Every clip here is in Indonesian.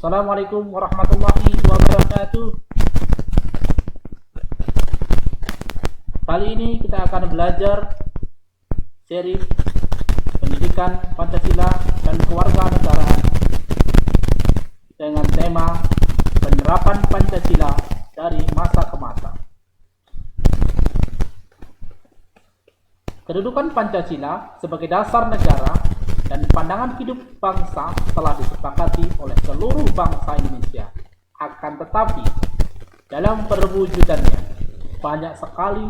Assalamualaikum warahmatullahi wabarakatuh. Kali ini kita akan belajar seri pendidikan Pancasila dan kewarganegaraan dengan tema penerapan Pancasila dari masa ke masa. Kedudukan Pancasila sebagai dasar negara dan pandangan hidup bangsa telah disepakati oleh seluruh bangsa Indonesia. Akan tetapi, dalam perwujudannya banyak sekali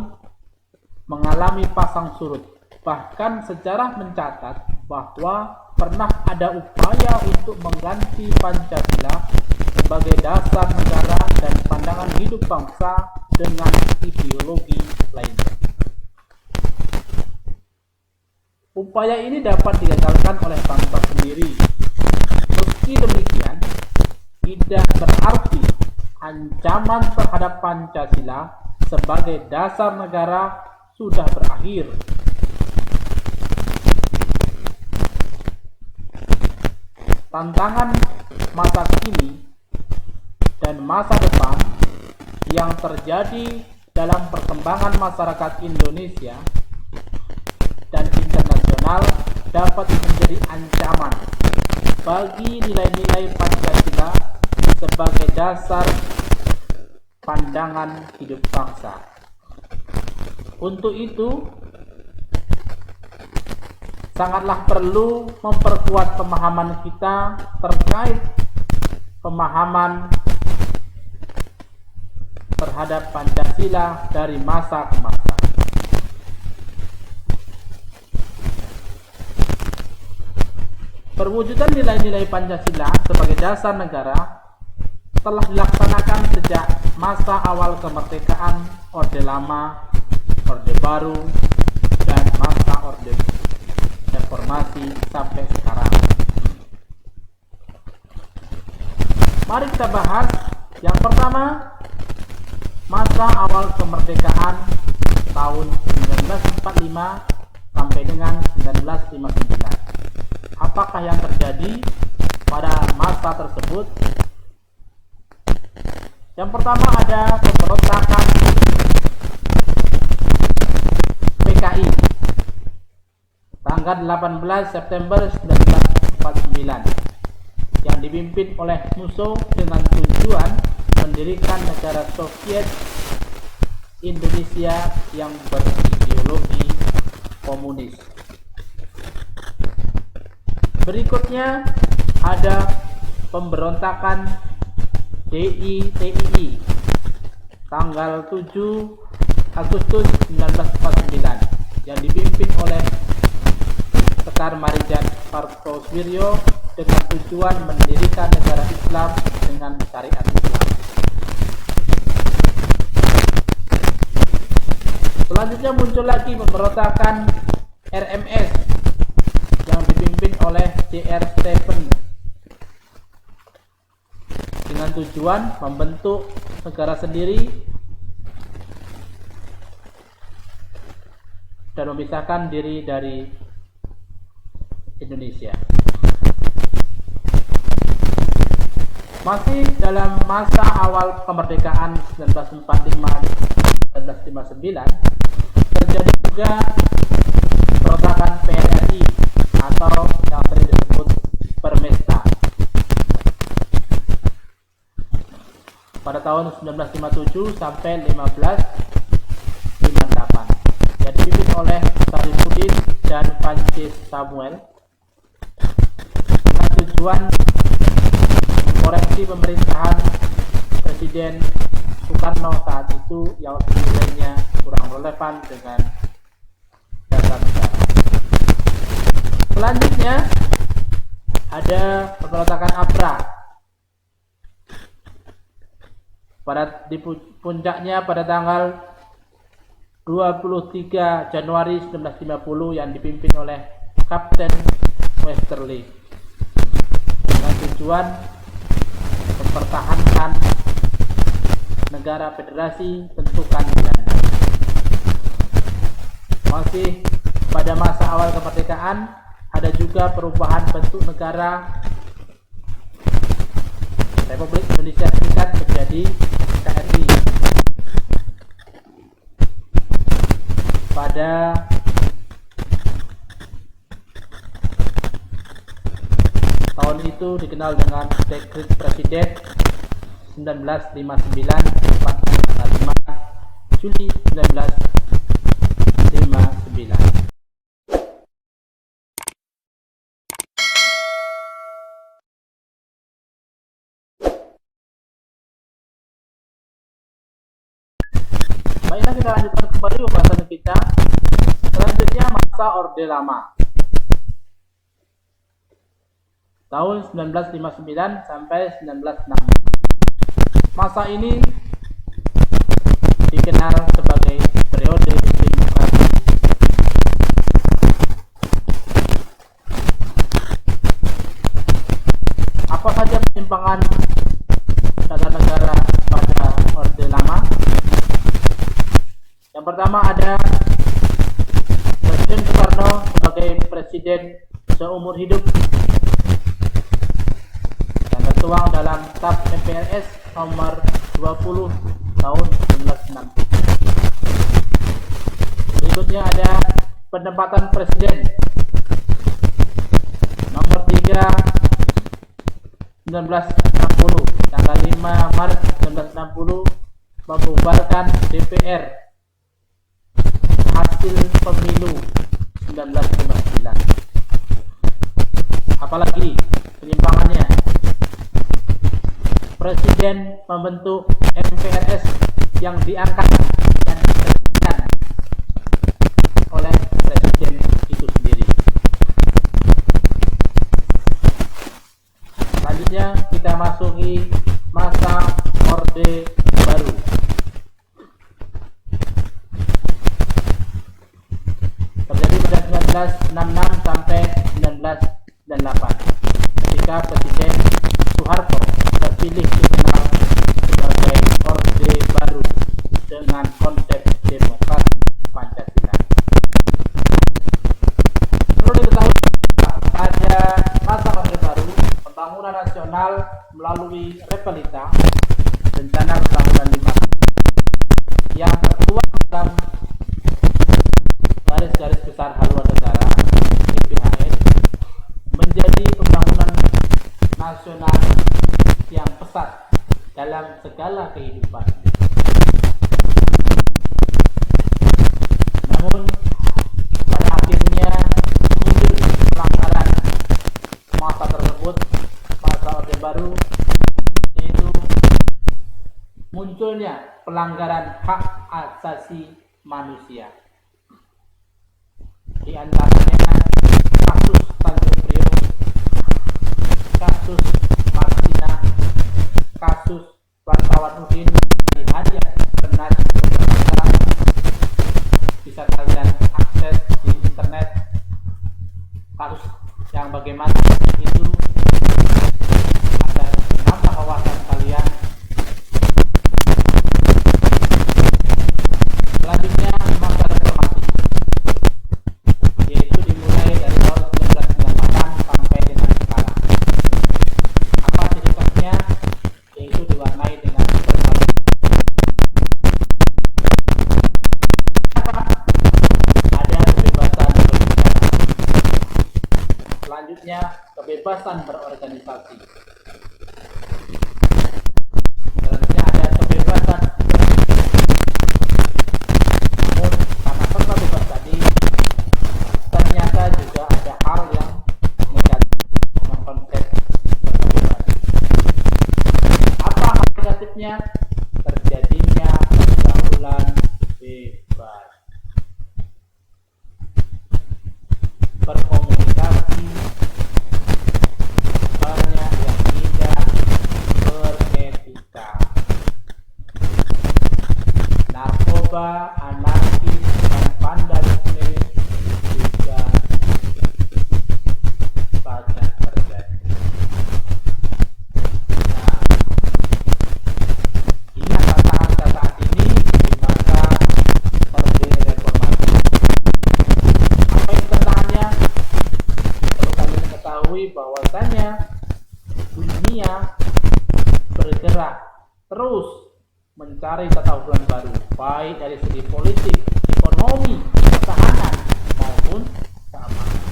mengalami pasang surut. Bahkan sejarah mencatat bahwa pernah ada upaya untuk mengganti Pancasila sebagai dasar negara dan pandangan hidup bangsa dengan ideologi lainnya. Upaya ini dapat digagalkan oleh bangsa sendiri. Meski demikian, tidak berarti ancaman terhadap Pancasila sebagai dasar negara sudah berakhir. Tantangan masa kini dan masa depan yang terjadi dalam perkembangan masyarakat Indonesia dan internasional dapat menjadi ancaman bagi nilai-nilai Pancasila sebagai dasar pandangan hidup bangsa. Untuk itu, sangatlah perlu memperkuat pemahaman kita terkait pemahaman terhadap Pancasila dari masa ke masa. Perwujudan nilai-nilai Pancasila sebagai dasar negara telah dilaksanakan sejak masa awal kemerdekaan, Orde Lama, Orde Baru, dan masa Orde Reformasi sampai sekarang. Mari kita bahas yang pertama, masa awal kemerdekaan tahun 1945 sampai dengan 1959. Apakah yang terjadi pada masa tersebut? Yang pertama ada pemberontakan PKI tanggal 18 September 1949 yang dipimpin oleh Musso dengan tujuan mendirikan negara Soviet Indonesia yang berideologi komunis. Berikutnya ada pemberontakan DITII tanggal 7 Agustus 1949 yang dipimpin oleh Sekar Maridjan Kartosoewirjo dengan tujuan mendirikan negara Islam dengan syariat Islam. Selanjutnya muncul lagi pemberontakan RMS yang dipimpin oleh C.R. Stephen dengan tujuan membentuk negara sendiri dan memisahkan diri dari Indonesia. Masih dalam masa awal kemerdekaan 1945-1959 terjadi juga pemberontakan PNRI atau yang sering disebut Permesta pada tahun 1957 sampai 1558 yang dipimpin oleh Sarifuddin dan Pancis Samuel dengan tujuan mengkoreksi pemerintahan Presiden Soekarno saat itu yang nilainya kurang relevan dengan dasar negara. Selanjutnya ada pemberontakan ABRA. Di puncaknya pada tanggal 23 Januari 1950 yang dipimpin oleh Kapten Westerly dengan tujuan mempertahankan negara federasi bentukan Belanda. Masih pada masa awal kemerdekaan ada juga perubahan bentuk negara Republik Indonesia Serikat menjadi NKRI. Pada tahun itu dikenal dengan Dekret Presiden 1959 tanggal 5 Juli 1959. Baiklah, kita lanjutkan kembali pembahasan kita. Selanjutnya masa Orde Lama. Tahun 1959 sampai 1960. Masa ini dikenal sebagai periode demokrasi. Apa saja penyimpangan tata negara pada Orde Lama? Yang pertama ada Presiden Soekarno sebagai presiden seumur hidup yang tertuang dalam Tap MPRS nomor 20 tahun 1960. Berikutnya ada penempatan presiden nomor 3 1960 tanggal 5 Maret 1960 membubarkan DPR hasil pemilu 1959. Apalagi penyimpangannya, Presiden membentuk MPRS yang diangkat dan diteruskan oleh Presiden itu sendiri. Selanjutnya kita masuki masa Orde Baru. Terjadi pada 1966 sampai 1998 ketika Presiden Soeharto terpilih dikenal sebagai Orde Baru dengan konsep demokrasi Pancasila. Perlu diketahui pada masa Orde Baru, pembangunan nasional melalui Repelita, rencana pembangunan 5 yang tertuang dalam garis-garis besar haluan negara GBHN menjadi pembangunan nasional yang pesat dalam segala kehidupan. Namun pada akhirnya muncul pelanggaran masa tersebut, masa Orde Baru, yaitu munculnya pelanggaran hak asasi manusia. Di antaranya kasus Tanjung Priok, kasus Martina, kasus wartawan Udin di hadiah Penas Jakarta. Bisa kalian akses di internet kasus yang bagaimana itu agar menambah wawasan kalian. Selanjutnya masa reformasi, yaitu dimulai dari tahun 1998 sampai dengan sekarang. Apa ceritanya? Yaitu diwarnai dengan berbagai ada kebebasan berbicara. Selanjutnya kebebasan berorganisasi. Selanjutnya ada kebebasan namun karena serta bebas tadi ternyata juga ada hal yang negatif dengan konsep berkebebasan. Apa hal negatifnya? Terjadinya pergaulan bebas, berkomunikasi banyak yang tidak beretika, narkoba, anarkis, dan vandalisme juga banyak terjadi. Nah, inilah tantangan saat ini di masa Orde Reformasi. Apa itu tantangannya? Perlu kalian ketahui bahwasanya dunia terus mencari tata hubungan baru, baik dari segi politik, ekonomi, pertahanan, maupun keamanan.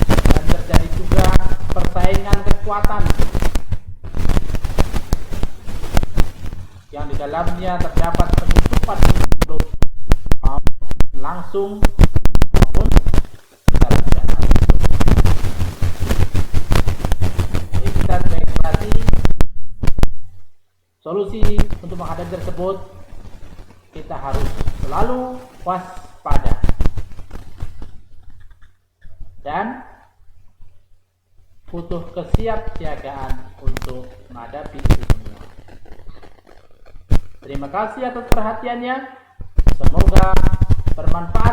Dan terjadi juga persaingan kekuatan yang di dalamnya terdapat penutupan langsung maupun secara tidak langsung. Jadi kita deklarasi solusi untuk menghadapi tersebut, kita harus selalu waspada dan butuh kesiapsiagaan untuk menghadapi itu semua. Terima kasih atas perhatiannya. Semoga bermanfaat.